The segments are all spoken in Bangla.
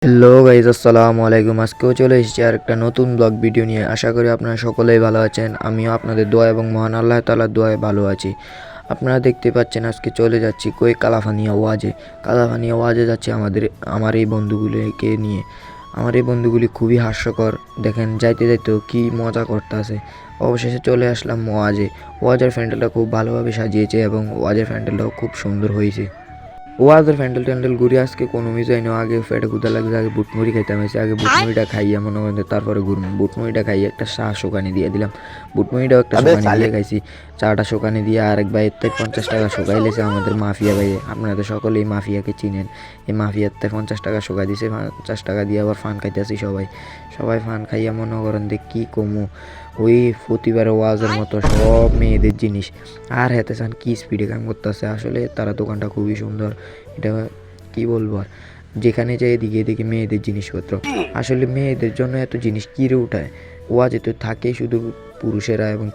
হ্যালো গাইজ, আসসালামু আলাইকুম। আজকেও চলে এসেছি আর একটা নতুন ব্লগ ভিডিও নিয়ে। আশা করি আপনারা সকলেই ভালো আছেন। আমিও আপনাদের দোয়া এবং মহান আল্লাহ তাআলার দোয়ায় ভালো আছি। আপনারা দেখতে পাচ্ছেন আজকে চলে যাচ্ছি কালাফানিয়া ওয়াজে। কালাফানিয়া ওয়াজে যাচ্ছি আমার এই বন্ধুগুলিকে নিয়ে। আমার এই বন্ধুগুলি খুবই হাস্যকর, দেখেন যাইতে যাইতেও কী মজা করতেছে। অবশেষে চলে আসলাম ওয়াজে। ওয়াজের প্যান্ডেলটা খুব ভালোভাবে সাজিয়েছে এবং ওয়াজের প্যান্ডেলটাও খুব সুন্দর হয়েছে। ওয়াজের প্যান্ডেল ঘুরে আজকে কোনো যাই না। আগে পেটে ক্ষুধা লাগছে, আগে বুটমুড়ি খাইতাম, হয়েছে আগে বুটমুড়িটা খাইয়া মনে করেন তারপরে ঘুরবো। বুটমুড়িটা খাইয়ে একটা চা শোকানি দিয়ে দিলাম। বুটমুড়িটাও একটা শোকানি দিয়ে খাইছি। চাটা শোকানি দিয়ে আরেক ভাইয়ের থেকে 50 টাকা শোকাই লেছে আমাদের মাফিয়া ভাইয়ে। আপনারা তো সকলেই মাফিয়াকে চিনেন। এই মাফিয়ার থেকে 50 টাকা শোকা দিছে। 50 টাকা দিয়ে আবার ফান খাইতেছি সবাই ফান খাইয়া মনে করেন যে কী কমু। ওই প্রতিবারে ওয়াজের মতো সব মেয়েদের জিনিস। আর হেতে চান কী স্পিডে কাম করতেছে। আসলে তারা দোকানটা খুবই সুন্দর। এটা কি বলবো আর, যেখানে যাই এদিকে এদিকে মেয়েদের জিনিসপত্র। আসলে মেয়েদের জন্য এত জিনিস কিরে উঠায়। ওয়াজে তো থাকেই শুধু পুরুষেরা এবং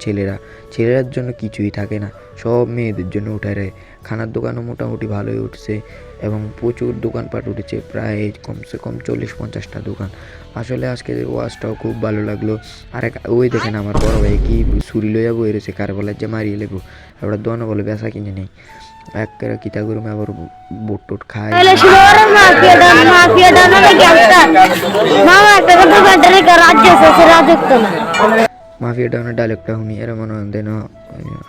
ছেলেরার জন্য কিছুই থাকে না, সব মেয়েদের জন্য উঠায় রায়। খানার দোকানও মোটামুটি ভালোই উঠছে এবং প্রচুর দোকানপাট উঠেছে, প্রায় কমসে কম 40-50টা দোকান। আসলে আজকে ওয়াজটাও খুব ভালো লাগলো। ওই দেখেন আমার বড় ভাই কি ছুরি লইয়া বই রয়েছে, কার বলে যে মারিয়ে লেবো। এবার দোনো বলে বেচা কিনে নেই একেবারে কিতা করুম। আবার বুট টুট খায় মাফিয়া ডাউনের ডায়লগটা শুনি এরা মনে করেন দেন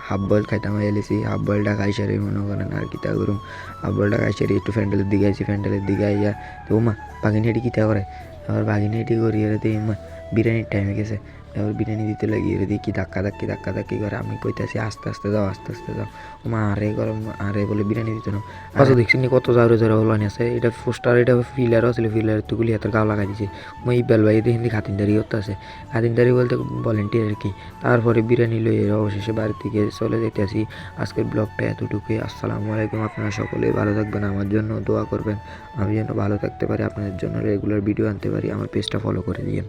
হাফ বয়েল খাইতাম এলেছি। হাফ বয়েলটা খাই সারি মনে করেন আর কিতা করুম। হাফ বয়েলটা খাই সারি একটু ফ্যান্ডেলের দিকে আইছি। ফ্যান্ডেলের দিকে আইয়া তো মা বাগিনী হেঁটি কিতা করে। আবার বাগিনী হেঁটি করি এর দিয়ে মা বিরিয়ানির টাইমে গেছে। এবার বিরিয়ানি দিতে লাগি এর দিয়ে কি ধাক্কা ধাক্কি করে। আমি কইতাছি আস্তে আস্তে যাও। মা আরে বলে বিরিয়ানি দিতে না। কত দেখছি নি কত জোরে হলো আছে। এটা পোস্টার, এটা ফিলারও ছিল। ফিলার তো গুলি হাতের গাও লাগাই দিছে। মই ইকবাল ভাই দেখি খাতিনদারি করতে আছে। খাতিনদারি বলতে ভলেন্টিয়ার কি। তারপরে বিরিয়ানি লই অবশেষে বাড়ির থেকে চলে যেতে আসি। আজকের ব্লগটা এতটুকুই। আসসালামু আলাইকুম। আপনারা সকলেই ভালো থাকবেন, আমার জন্য দোয়া করবেন, আমি যেন ভালো থাকতে পারি, আপনাদের জন্য রেগুলার ভিডিও আনতে পারি। আমার পেজটা ফলো করে দিয়েন।